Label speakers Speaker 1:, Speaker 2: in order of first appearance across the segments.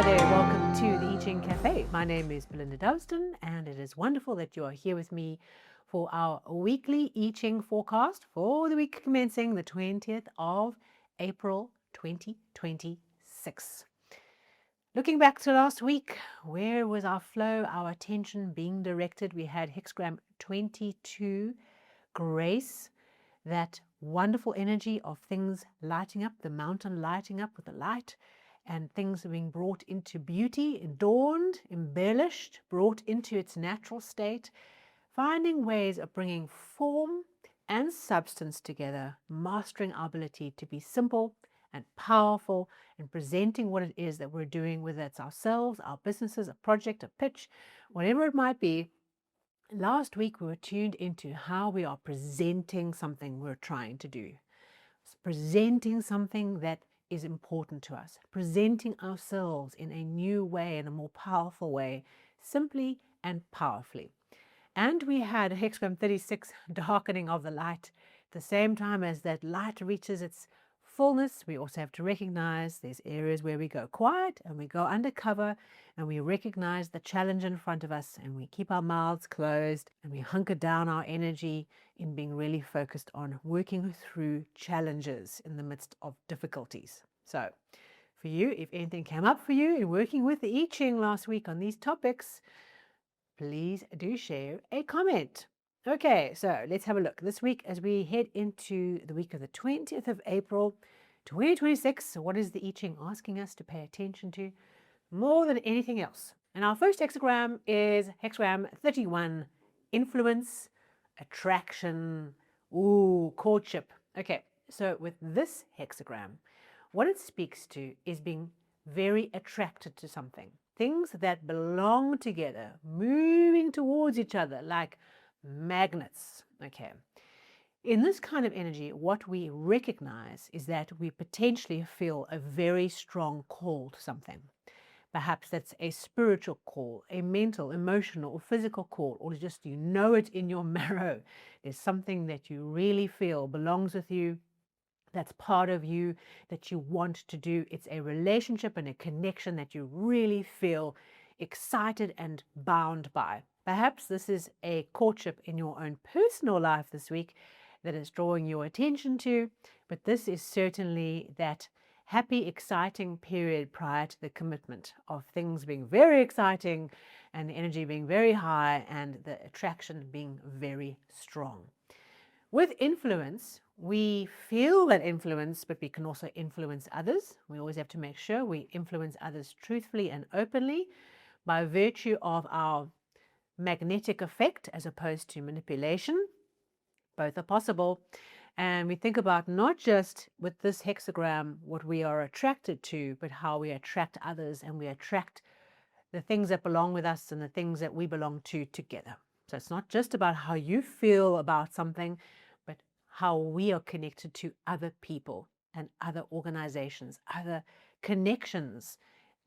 Speaker 1: Hi there, welcome to the I Ching Cafe. My name is Belinda Doveston, and it is wonderful that you are here with me for our weekly I Ching forecast for the week commencing the 20th of April 2026. Looking back to last week, where was our flow, our attention being directed? We had Hexagram 22, grace, that wonderful energy of things lighting up, the mountain lighting up with the light, and things being brought into beauty, adorned, embellished, brought into its natural state, finding ways of bringing form and substance together, mastering our ability to be simple and powerful and presenting what it is that we're doing, whether it's ourselves, our businesses, a project, a pitch, whatever it might be. Last week we were tuned into how we are presenting something we're trying to do. It's presenting something that is important to us, presenting ourselves in a new way, in a more powerful way, simply and powerfully. And we had Hexagram 36, darkening of the light. At the same time as that light reaches its fullness, we also have to recognize there's areas where we go quiet and we go undercover and we recognize the challenge in front of us and we keep our mouths closed and we hunker down our energy in being really focused on working through challenges in the midst of difficulties. So for you, if anything came up for you in working with the I Ching last week on these topics, please do share a comment. Okay, so let's have a look. This week, as we head into the week of the 20th of April, 2026, what is the I Ching asking us to pay attention to more than anything else? And our first hexagram is hexagram 31, influence, attraction, courtship. Okay, so with this hexagram, what it speaks to is being very attracted to something. Things that belong together, moving towards each other like magnets. Okay. In this kind of energy, what we recognize is that we potentially feel a very strong call to something. Perhaps that's a spiritual call, a mental, emotional, or physical call, or just you know it in your marrow. There's something that you really feel belongs with you, that's part of you, that you want to do. It's a relationship and a connection that you really feel excited and bound by. Perhaps this is a courtship in your own personal life this week that is drawing your attention to, but this is certainly that happy, exciting period prior to the commitment of things being very exciting and the energy being very high and the attraction being very strong. With influence, we feel that influence, but we can also influence others. We always have to make sure we influence others truthfully and openly by virtue of our magnetic effect as opposed to manipulation. Both are possible. And we think about not just with this hexagram what we are attracted to, but how we attract others and we attract the things that belong with us and the things that we belong to together. So it's not just about how you feel about something, but how we are connected to other people and other organizations, other connections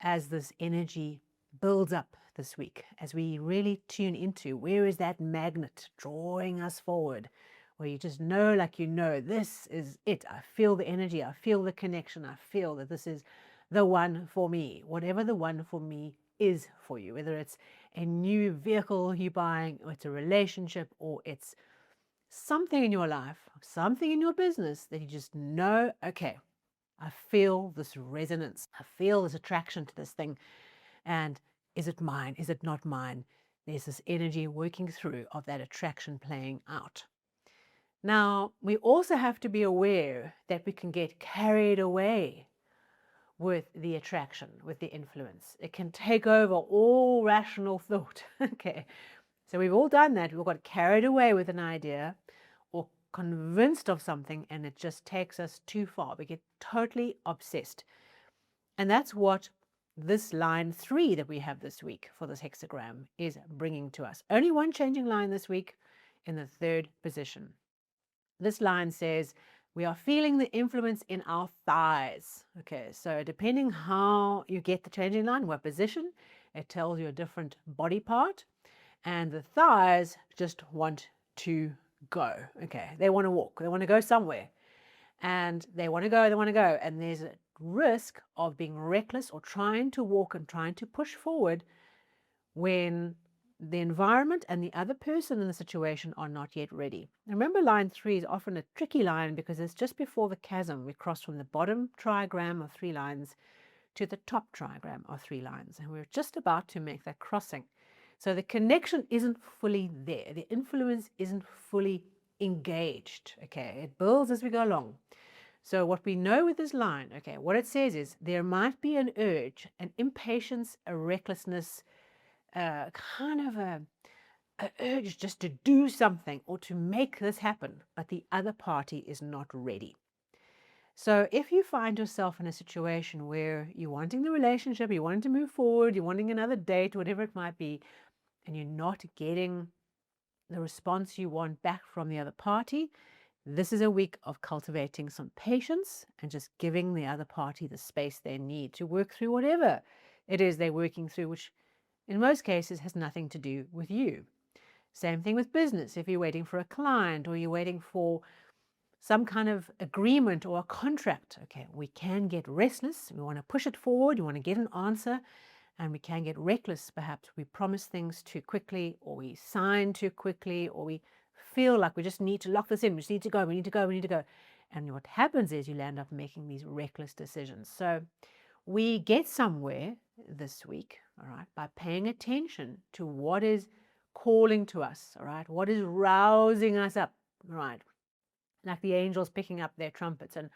Speaker 1: as this energy builds up this week, as we really tune into where is that magnet drawing us forward, where you just know, like you know, this is it. I feel the energy, I feel the connection, I feel that this is the one for me, whatever the one for me is for you, whether it's a new vehicle you're buying, or it's a relationship, or it's something in your life, something in your business that you just know, okay, I feel this resonance, I feel this attraction to this thing, and is it mine? Is it not mine? There's this energy working through of that attraction playing out. Now, we also have to be aware that we can get carried away with the attraction, with the influence. It can take over all rational thought. Okay, so we've all done that. We've got carried away with an idea or convinced of something, and it just takes us too far. We get totally obsessed. And that's what this line 3 that we have this week for this hexagram is bringing to us. Only one changing line this week in the 3rd position. This line says, we are feeling the influence in our thighs. Okay, so depending how you get the changing line, what position, it tells you a different body part. And the thighs just want to go. Okay, they want to walk, they want to go somewhere. And they want to go, and there's risk of being reckless or trying to walk and trying to push forward when the environment and the other person in the situation are not yet ready. Remember, line 3 is often a tricky line because it's just before the chasm. We cross from the bottom trigram of 3 lines to the top trigram of 3 lines, and we're just about to make that crossing. So the connection isn't fully there. The influence isn't fully engaged. Okay, it builds as we go along. So what we know with this line, okay, what it says is there might be an urge, an impatience, a recklessness, kind of a urge just to do something or to make this happen, but the other party is not ready. So if you find yourself in a situation where you're wanting the relationship, you're wanting to move forward, you're wanting another date, whatever it might be, and you're not getting the response you want back from the other party, this is a week of cultivating some patience and just giving the other party the space they need to work through whatever it is they're working through, which in most cases has nothing to do with you. Same thing with business. If you're waiting for a client or you're waiting for some kind of agreement or a contract, okay, we can get restless. We want to push it forward. We want to get an answer, and we can get reckless. Perhaps we promise things too quickly, or we sign too quickly, or we feel like we just need to lock this in. We just need to go. We need to go. We need to go. And what happens is you land up making these reckless decisions. So we get somewhere this week, all right, by paying attention to what is calling to us, all right, what is rousing us up, right, like the angels picking up their trumpets and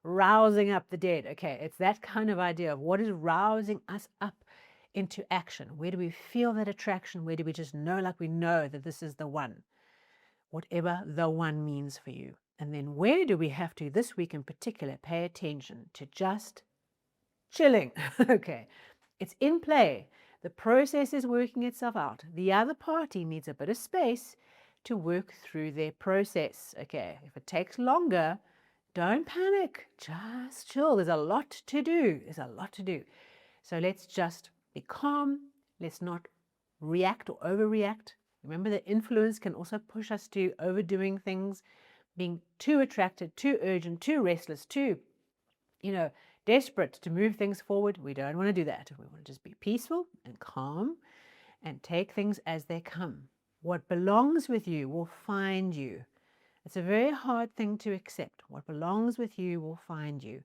Speaker 1: rousing up the dead. Okay, it's that kind of idea of what is rousing us up into action. Where do we feel that attraction? Where do we just know, like we know that this is the one, whatever the one means for you? And then where do we have to, this week in particular, pay attention to just chilling? Okay, it's in play. The process is working itself out. The other party needs a bit of space to work through their process. Okay, if it takes longer, don't panic. Just chill. There's a lot to do. There's a lot to do. So let's just be calm. Let's not react or overreact. Remember, the influence can also push us to overdoing things, being too attracted, too urgent, too restless, too, desperate to move things forward. We don't want to do that. We want to just be peaceful and calm and take things as they come. What belongs with you will find you. It's a very hard thing to accept. What belongs with you will find you.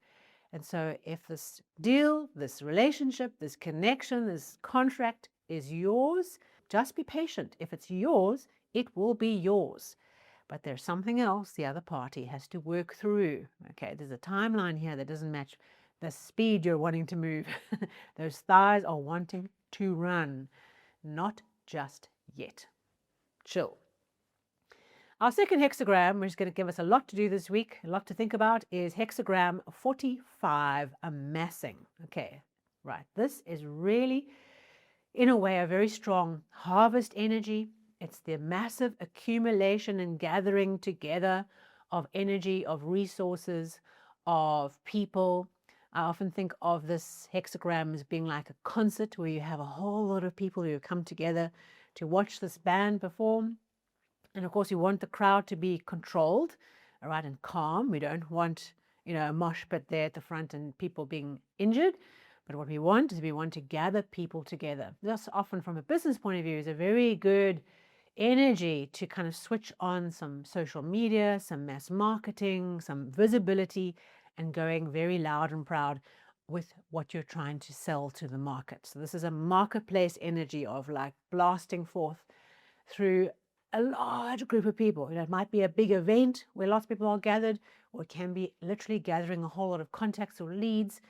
Speaker 1: And so if this deal, this relationship, this connection, this contract is yours, just be patient. If it's yours, it will be yours. But there's something else the other party has to work through. Okay, there's a timeline here that doesn't match the speed you're wanting to move. Those thighs are wanting to run, not just yet. Chill. Our second hexagram, which is going to give us a lot to do this week, a lot to think about, is hexagram 45, amassing. Okay, right. This is really, in a way, a very strong harvest energy. It's the massive accumulation and gathering together of energy, of resources, of people. I often think of this hexagram as being like a concert where you have a whole lot of people who come together to watch this band perform. And of course, you want the crowd to be controlled, all right, and calm. We don't want, a mosh pit there at the front and people being injured. But what we want is we want to gather people together. This often from a business point of view is a very good energy to kind of switch on some social media, some mass marketing, some visibility, and going very loud and proud with what you're trying to sell to the market. So this is a marketplace energy of like blasting forth through a large group of people. It might be a big event where lots of people are gathered, or it can be literally gathering a whole lot of contacts or leads.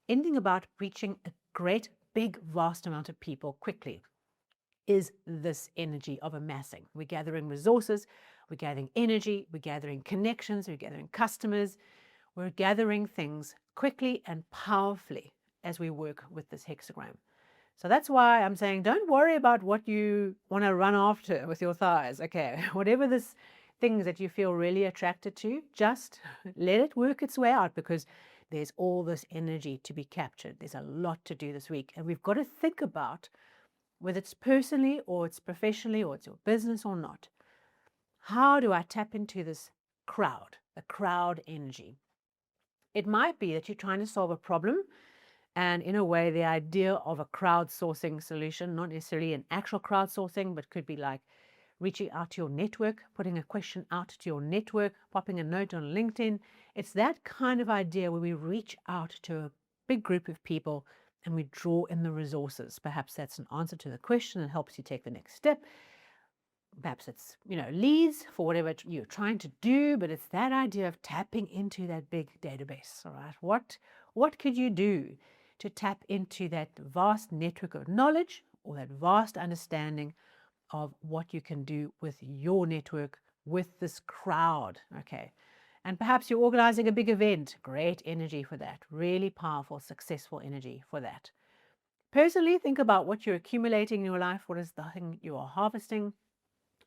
Speaker 1: Anything about reaching a great, big, vast amount of people quickly is this energy of amassing. We're gathering resources, we're gathering energy, we're gathering connections, we're gathering customers, we're gathering things quickly and powerfully as we work with this hexagram. So that's why I'm saying don't worry about what you want to run after with your thighs. Okay, whatever this things that you feel really attracted to, just let it work its way out because there's all this energy to be captured. There's a lot to do this week. And we've got to think about whether it's personally or it's professionally or it's your business or not. How do I tap into this crowd, the crowd energy? It might be that you're trying to solve a problem, and in a way, the idea of a crowdsourcing solution, not necessarily an actual crowdsourcing, but could be like reaching out to your network, putting a question out to your network, popping a note on LinkedIn. It's that kind of idea where we reach out to a big group of people and we draw in the resources. Perhaps that's an answer to the question and helps you take the next step. Perhaps it's, leads for whatever you're trying to do, but it's that idea of tapping into that big database, all right? What could you do to tap into that vast network of knowledge or that vast understanding of what you can do with your network, with this crowd, okay? And perhaps you're organizing a big event, great energy for that, really powerful, successful energy for that. Personally, think about what you're accumulating in your life. What is the thing you are harvesting?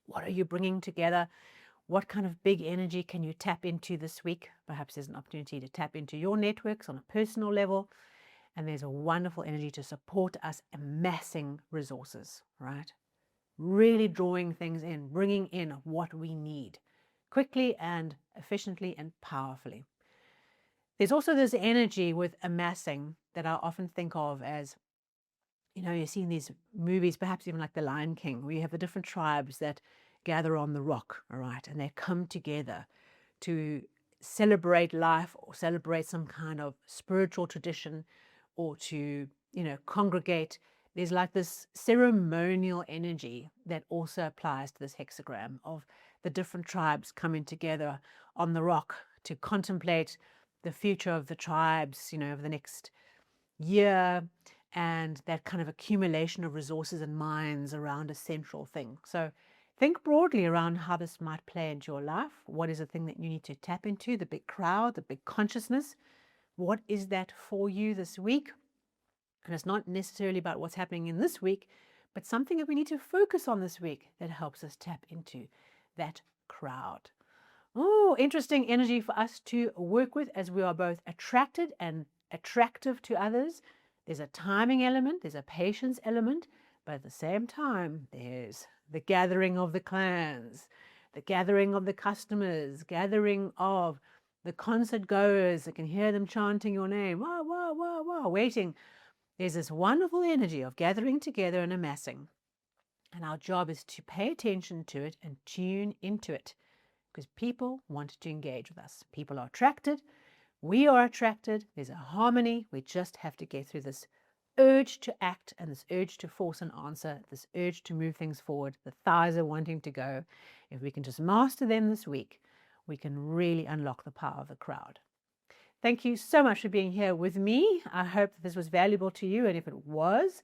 Speaker 1: What are you bringing together? What kind of big energy can you tap into this week? Perhaps there's an opportunity to tap into your networks on a personal level. And there's a wonderful energy to support us amassing resources, right? Really drawing things in, bringing in what we need quickly and efficiently and powerfully. There's also this energy with amassing that I often think of as, you see in these movies, perhaps even like The Lion King, where you have the different tribes that gather on the rock, all right, and they come together to celebrate life or celebrate some kind of spiritual tradition or to, congregate. There's like this ceremonial energy that also applies to this hexagram of the different tribes coming together on the rock to contemplate the future of the tribes, over the next year, and that kind of accumulation of resources and minds around a central thing. So think broadly around how this might play into your life. What is the thing that you need to tap into? The big crowd, the big consciousness. What is that for you this week? And it's not necessarily about what's happening in this week, but something that we need to focus on this week that helps us tap into that crowd. Oh, interesting energy for us to work with as we are both attracted and attractive to others. There's a timing element, there's a patience element, but at the same time, there's the gathering of the clans, the gathering of the customers, gathering of the concert goers. I can hear them chanting your name, wah, wah, wah, wah, waiting. There's this wonderful energy of gathering together and amassing. And our job is to pay attention to it and tune into it because people want to engage with us. People are attracted. We are attracted. There's a harmony. We just have to get through this urge to act and this urge to force an answer, this urge to move things forward. The thighs are wanting to go. If we can just master them this week, we can really unlock the power of the crowd. Thank you so much for being here with me. I hope that this was valuable to you. And if it was,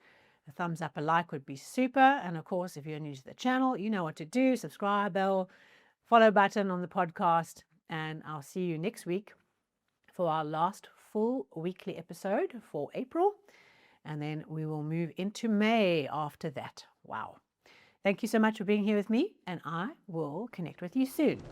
Speaker 1: a thumbs up, a like would be super. And of course, if you're new to the channel, you know what to do. Subscribe, bell, follow button on the podcast. And I'll see you next week for our last full weekly episode for April. And then we will move into May after that. Wow. Thank you so much for being here with me. And I will connect with you soon.